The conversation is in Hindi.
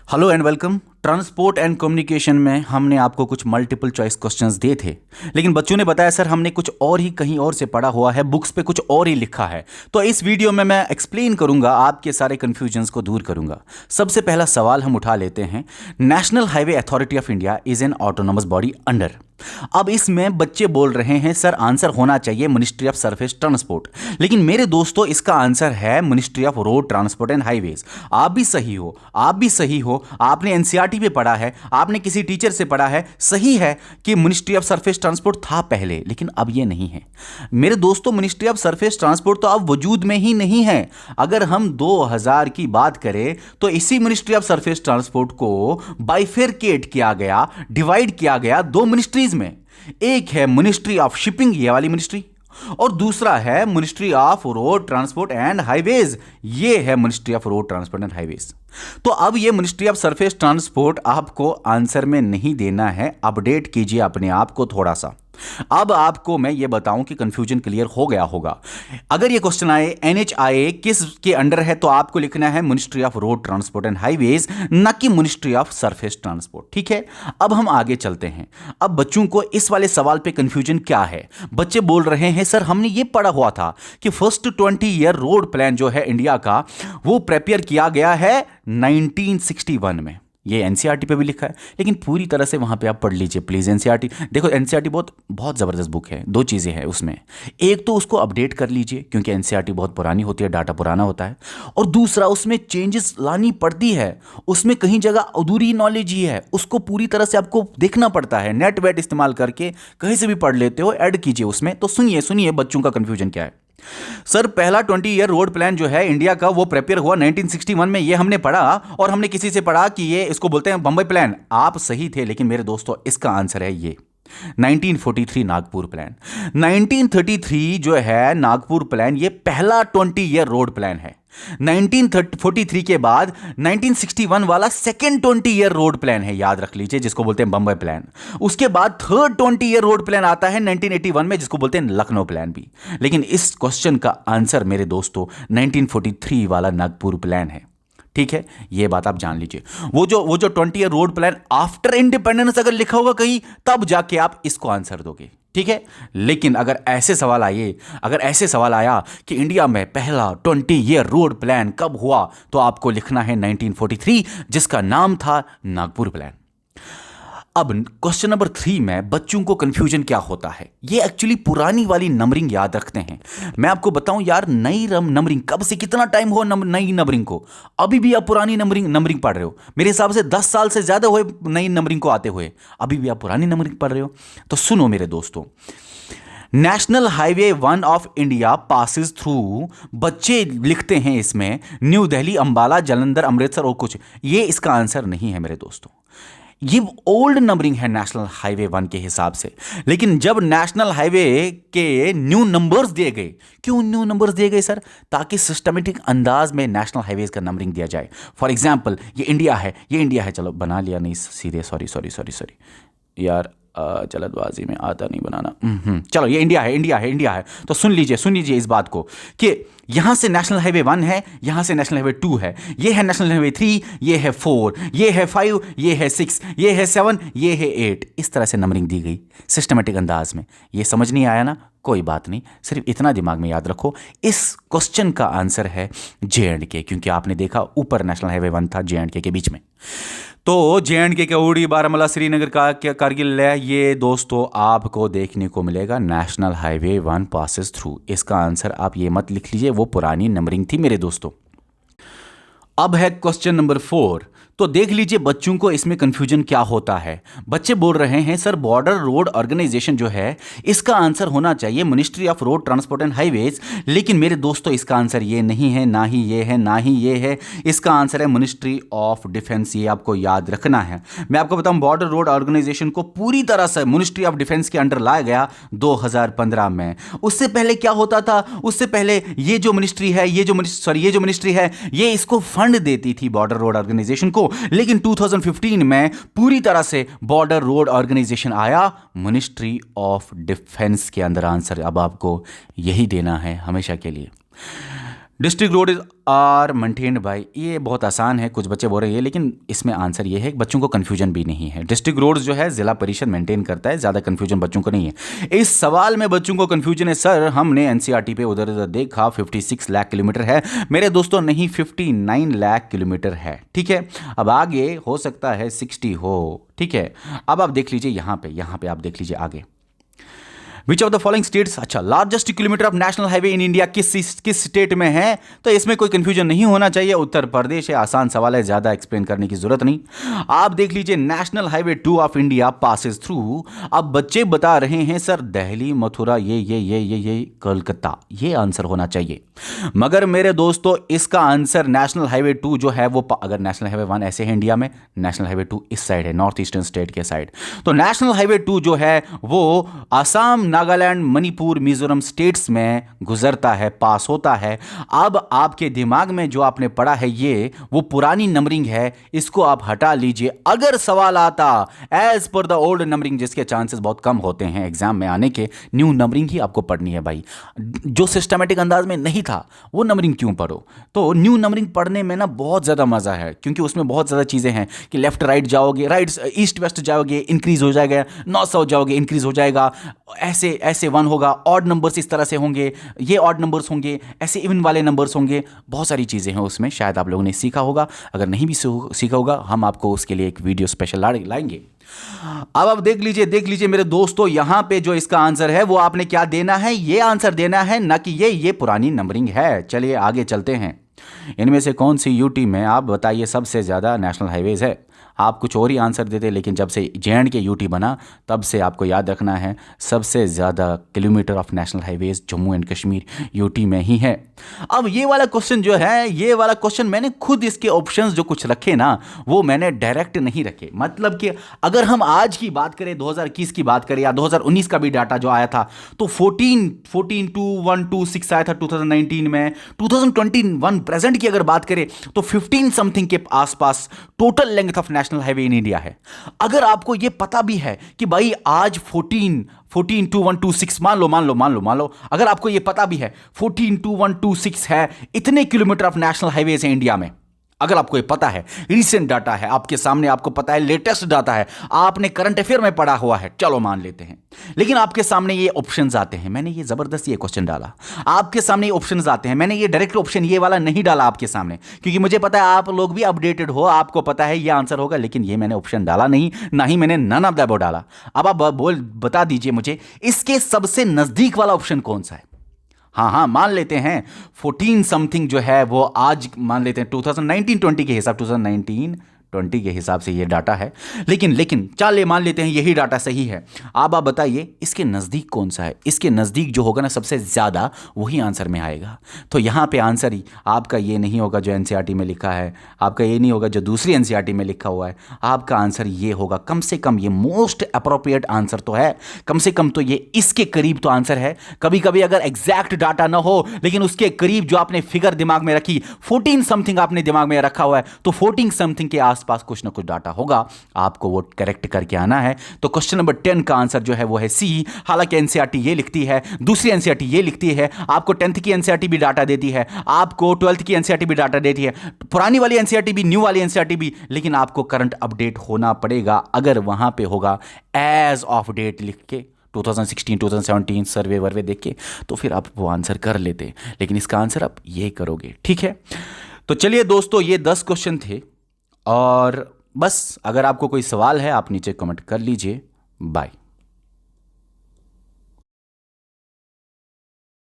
Hello and welcome. Transport and communication में हमने आपको कुछ मल्टीपल चॉइस क्वेश्चंस दिए थे, लेकिन बच्चों ने बताया सर हमने कुछ और ही कहीं और से पढ़ा हुआ है, बुक्स पे कुछ और ही लिखा है। तो इस वीडियो में मैं एक्सप्लेन करूंगा, आपके सारे कन्फ्यूजन्स को दूर करूंगा। सबसे पहला सवाल हम उठा लेते हैं। National highway authority of India is an autonomous body under. अब इसमें बच्चे बोल रहे हैं सर आंसर होना चाहिए मिनिस्ट्री ऑफ सरफेस ट्रांसपोर्ट, लेकिन मेरे दोस्तों इसका आंसर है ministry of road transport and highways. आप भी सही हो, आप भी सही हो। आपने एनसीईआरटी पे पढ़ा है, आपने किसी टीचर से पढ़ा है, सही है कि मिनिस्ट्री ऑफ सरफेस ट्रांसपोर्ट था पहले, लेकिन अब ये नहीं है। मेरे दोस्तों मिनिस्ट्री ऑफ सरफेस ट्रांसपोर्ट तो अब वजूद में ही नहीं है। अगर हम 2000 की बात करें तो इसी मिनिस्ट्री ऑफ सरफेस ट्रांसपोर्ट को बाइफेरकेट किया गया, डिवाइड किया गया दो मिनिस्ट्रीज में। एक है मिनिस्ट्री ऑफ शिपिंग, ये वाली मिनिस्ट्री, और दूसरा है ministry of road transport and highways, ये है ministry of road transport and highways. तो अब ये मिनिस्ट्री ऑफ सरफेस ट्रांसपोर्ट आपको आंसर में नहीं देना है, अपडेट कीजिए अपने आप को थोड़ा सा। अब आपको मैं ये बताऊं कि कंफ्यूजन क्लियर हो गया होगा। अगर ये क्वेश्चन आए एनएचआईए किस के अंडर है, तो आपको लिखना है ministry of road transport and highways, न कि मिनिस्ट्री ऑफ सरफेस ट्रांसपोर्ट। ठीक है, अब हम आगे चलते हैं। अब बच्चों को इस वाले सवाल पे कंफ्यूजन क्या है? बच्चे बोल रहे हैं सर हमने ये पढ़ा हुआ था कि फर्स्ट 20 ईयर रोड प्लान जो है इंडिया का, वो प्रिपेयर किया गया है 1961 में। ये एनसीईआरटी पे भी लिखा है, लेकिन पूरी तरह से वहाँ पे आप पढ़ लीजिए प्लीज़। एनसीईआरटी देखो, एनसीईआरटी बहुत बहुत ज़बरदस्त बुक है। दो चीज़ें हैं उसमें, एक तो उसको अपडेट कर लीजिए क्योंकि एनसीईआरटी बहुत पुरानी होती है, डाटा पुराना होता है, और दूसरा उसमें चेंजेस लानी पड़ती है। उसमें कहीं जगह अधूरी नॉलेज ही है, उसको पूरी तरह से आपको देखना पड़ता है। नेट वेट इस्तेमाल करके कहीं से भी पढ़ लेते हो, ऐड कीजिए उसमें। तो सुनिए सुनिए बच्चों का कन्फ्यूजन क्या है। सर पहला 20 ईयर रोड प्लान जो है इंडिया का, वो प्रिपेयर हुआ 1961 में, ये हमने पढ़ा, और हमने किसी से पढ़ा कि ये इसको बोलते हैं बंबई प्लान। आप सही थे, लेकिन मेरे दोस्तों इसका आंसर है ये 1943 नागपुर प्लान। 1933 जो है नागपुर प्लान, ये पहला 20 ईयर रोड प्लान है। 1943 के बाद 1961 वाला सेकेंड 20 ईयर रोड प्लान है, याद रख लीजिए, जिसको बोलते हैं बंबई प्लान। उसके बाद थर्ड 20 ईयर रोड प्लान आता है 1981 में, जिसको बोलते हैं लखनऊ प्लान भी। लेकिन इस क्वेश्चन का आंसर मेरे दोस्तों 1943 वाला नागपुर प्लान है। ठीक है, ये बात आप जान लीजिए। वो जो 20 year road plan after independence अगर लिखा होगा कहीं, तब जाके आप इसको आंसर दोगे। ठीक है, लेकिन अगर ऐसे सवाल आया कि इंडिया में पहला 20 ईयर रोड प्लान कब हुआ, तो आपको लिखना है 1943, जिसका नाम था नागपुर प्लान। अब क्वेश्चन नंबर 3 में बच्चों को कंफ्यूजन क्या होता है, ये एक्चुअली पुरानी वाली नंबरिंग याद रखते हैं। मैं आपको बताऊं यार, नई नंबरिंग कब से, कितना टाइम हुआ नई नंबरिंग को, अभी भी आप पुरानी नंबरिंग पढ़ रहे हो। मेरे हिसाब से 10 साल से ज्यादा हुए नई नंबरिंग को आते हुए, अभी भी आप पुरानी नंबरिंग पढ़ रहे हो। तो सुनो मेरे दोस्तों, national highway 1 of India passes through, बच्चे लिखते हैं इसमें न्यू दिल्ली, अंबाला, जालंधर, अमृतसर और कुछ, ये इसका आंसर नहीं है मेरे दोस्तों। ये ओल्ड नंबरिंग है नेशनल हाईवे 1 के हिसाब से, लेकिन जब नेशनल हाईवे के न्यू नंबर्स दिए गए, क्यों न्यू नंबर्स दिए गए सर? ताकि सिस्टमेटिक अंदाज में नेशनल हाईवेज का नंबरिंग दिया जाए। फॉर एग्जांपल ये इंडिया है, चलो बना लिया, नहीं सीधे, सॉरी यार, जल्दबाजी में आता नहीं बनाना। चलो ये इंडिया है। तो सुन लीजिए इस बात को कि यहां से नेशनल हाईवे 1 है, यहां से नेशनल हाईवे 2 है, ये है नेशनल हाईवे 3, ये है 4, ये है 5, ये है 6, ये है 7, ये है 8। इस तरह से नंबरिंग दी गई सिस्टमेटिक अंदाज में। ये समझ नहीं आया ना, कोई बात नहीं, सिर्फ इतना दिमाग में याद रखो, इस क्वेश्चन का आंसर है JNK, क्योंकि आपने देखा ऊपर नेशनल हाईवे 1 था JNK के बीच में। तो JNK के उड़ी, बारामूला, श्रीनगर का कारगिल है, ये दोस्तों आपको देखने को मिलेगा नेशनल हाईवे 1 पासिस थ्रू। इसका आंसर आप ये मत लिख लीजिए, वो पुरानी नंबरिंग थी मेरे दोस्तों। अब है क्वेश्चन नंबर 4। तो देख लीजिए बच्चों को इसमें कंफ्यूजन क्या होता है। बच्चे बोल रहे हैं सर बॉर्डर रोड ऑर्गेनाइजेशन जो है, इसका आंसर होना चाहिए ministry of road transport and highways, लेकिन मेरे दोस्तों इसका आंसर ये नहीं है, ना ही ये है, ना ही ये है। इसका आंसर है मिनिस्ट्री ऑफ डिफेंस। ये आपको याद रखना है। मैं आपको बताऊं, बॉर्डर रोड ऑर्गेनाइजेशन को पूरी तरह से मिनिस्ट्री ऑफ डिफेंस के अंडर लाया गया 2015 में। उससे पहले क्या होता था, उससे पहले ये जो मिनिस्ट्री है, ये जो मिनिस्ट्री है, ये इसको फंड देती थी बॉर्डर रोड ऑर्गेनाइजेशन को, लेकिन 2015 में पूरी तरह से बॉर्डर रोड ऑर्गेनाइजेशन आया मिनिस्ट्री ऑफ डिफेंस के अंदर। आंसर अब आपको यही देना है हमेशा के लिए। District road are maintained by, ये बहुत आसान है, कुछ बच्चे बोल रहे हैं, लेकिन इसमें आंसर ये है कि बच्चों को कन्फ्यूजन भी नहीं है। डिस्ट्रिक्ट रोड्स जो है जिला परिषद मेंटेन करता है, ज़्यादा कन्फ्यूजन बच्चों को नहीं है। इस सवाल में बच्चों को कन्फ्यूजन है, सर हमने एनसीईआरटी पे उधर उधर देखा 56 लाख किलोमीटर है। मेरे दोस्तों नहीं, 59 लाख किलोमीटर है, ठीक है। अब आगे हो सकता है 60 हो, ठीक है। अब आप देख लीजिए यहाँ पे आप देख लीजिए आगे, which of the following states, अच्छा largest kilometre of national highway in India किस स्टेट में है, तो इसमें कोई कंफ्यूजन नहीं होना चाहिए, उत्तर प्रदेश है। आसान सवाल है, ज्यादा एक्सप्लेन करने की जरूरत नहीं। आप देख लीजिए, national highway 2 of India passes through. अब बच्चे बता रहे हैं सर दिल्ली, मथुरा, ये कोलकाता, ये आंसर होना चाहिए। मगर मेरे दोस्तों इसका आंसर नेशनल हाईवे 2 जो है वो, अगर नेशनल हाईवे 1 ऐसे है इंडिया में, नेशनल हाईवे 2 इस साइड है, नॉर्थ ईस्टर्न स्टेट के साइड, तो नेशनल हाईवे 2 जो है वो आसाम, नागालैंड, मणिपुर, मिजोरम स्टेट्स में गुजरता है, पास होता है। अब आपके दिमाग में जो आपने पढ़ा है ये वो पुरानी नंबरिंग है, इसको आप हटा लीजिए। अगर सवाल आता as per the old numbering, जिसके चांसेस बहुत कम होते हैं एग्जाम में आने के, न्यू नंबरिंग ही आपको पढ़नी है भाई। जो सिस्टमेटिक अंदाज में नहीं था वो नंबरिंग क्यों पढ़ो, तो न्यू नंबरिंग पढ़ने में ना बहुत ज़्यादा मज़ा है, क्योंकि उसमें बहुत ज़्यादा चीज़ें हैं कि लेफ्ट राइट जाओगे, राइट ईस्ट वेस्ट जाओगे इंक्रीज हो जाएगा, नॉर्थ साउथ जाओगे इंक्रीज हो जाएगा, ऐसे ऐसे वन होगा, ऑड नंबर्स इस तरह से होंगे, ये ऑड नंबर्स होंगे, ऐसे इवन वाले नंबर्स होंगे, बहुत सारी चीज़ें हैं उसमें, शायद आप लोगों ने सीखा होगा। अगर नहीं भी सीखा होगा, हम आपको उसके लिए एक वीडियो स्पेशल लाएंगे। अब आप देख लीजिए मेरे दोस्तों, यहां पे जो इसका आंसर है वो आपने क्या देना है, ये आंसर देना है, ना कि ये पुरानी नंबरिंग है। चलिए आगे चलते हैं। इनमें से कौन सी यूटी में आप बताइए सबसे ज़्यादा नेशनल हाईवेज है। आप कुछ और ही आंसर देते, लेकिन जब से जे के यूटी बना तब से आपको याद रखना है सबसे ज़्यादा kilometre of national highways Jammu and Kashmir UT में ही है। अब ये वाला क्वेश्चन जो है, ये वाला क्वेश्चन मैंने खुद इसके ऑप्शंस जो कुछ रखे ना वो मैंने डायरेक्ट नहीं रखे। मतलब कि अगर हम आज की बात करें, 2021 की बात करें या 2019 का भी डाटा जो आया था, तो 142126 आया था 2019 में। 2021 प्रेजेंट की अगर बात करें तो 15 समथिंग के आसपास total length of national highway in India है। अगर आपको यह पता भी है कि भाई आज 142126 मान लो, अगर आपको यह पता भी है 142126 है, इतने किलोमीटर ऑफ नेशनल हाईवेज है इंडिया में, अगर आपको ये पता है, रीसेंट डाटा है आपके सामने, आपको पता है, लेटेस्ट डाटा है, आपने करंट अफेयर में पढ़ा हुआ है, चलो मान लेते हैं, लेकिन आपके सामने ये ऑप्शंस आते हैं। मैंने ये जबरदस्ती ये क्वेश्चन डाला, आपके सामने ये ऑप्शंस आते हैं, मैंने ये डायरेक्ट ऑप्शन ये वाला नहीं डाला आपके सामने, क्योंकि मुझे पता है आप लोग भी अपडेटेड हो, आपको पता है ये आंसर होगा, लेकिन ये मैंने ऑप्शन डाला नहीं, ना ही मैंने नन ऑफ द अबव डाला। अब आप बता दीजिए मुझे इसके सबसे नजदीक वाला ऑप्शन कौन सा है। हाँ मान लेते हैं 14 समथिंग जो है वो आज मान लेते हैं 2019-20 के हिसाब, 2019-20 के हिसाब से ये डाटा है, लेकिन चलिए मान लेते हैं यही डाटा सही है। अब आप बताइए इसके नज़दीक कौन सा है। इसके नज़दीक जो होगा ना सबसे ज़्यादा, वही आंसर में आएगा। तो यहाँ पे आंसर ही आपका ये नहीं होगा जो एनसीईआरटी में लिखा है, आपका ये नहीं होगा जो दूसरी एनसीईआरटी में लिखा हुआ है, आपका आंसर ये होगा। कम से कम ये मोस्ट अप्रोप्रिएट आंसर तो है, कम से कम तो ये इसके करीब तो आंसर है। कभी कभी अगर एग्जैक्ट डाटा ना हो, लेकिन उसके करीब जो आपने फिगर दिमाग में रखी, 14 समथिंग आपने दिमाग में रखा हुआ है, तो 14 समथिंग के आसपास कुछ ना कुछ डाटा होगा, आपको वो करेक्ट करके आना है। तो क्वेश्चन नंबर 10 का आंसर जो है वो है सी। हालांकि एनसीईआरटी ये लिखती है, दूसरी एनसीईआरटी ये लिखती है, आपको 10th की एनसीईआरटी भी डाटा देती है, आपको 12th की एनसीईआरटी भी डाटा देती है, पुरानी वाली एनसीईआरटी भी, न्यू वाली एनसीईआरटी भी, लेकिन आपको करंट अपडेट होना पड़ेगा। अगर वहां पे होगा एज ऑफ डेट लिख के 2016 2017 सर्वे वर्वे देख के, तो फिर आप वो आंसर कर लेते, लेकिन इसका आंसर आप ये करोगे, ठीक है। तो चलिए दोस्तों, ये 10 क्वेश्चन थे, और बस अगर आपको कोई सवाल है आप नीचे कमेंट कर लीजिए। बाय।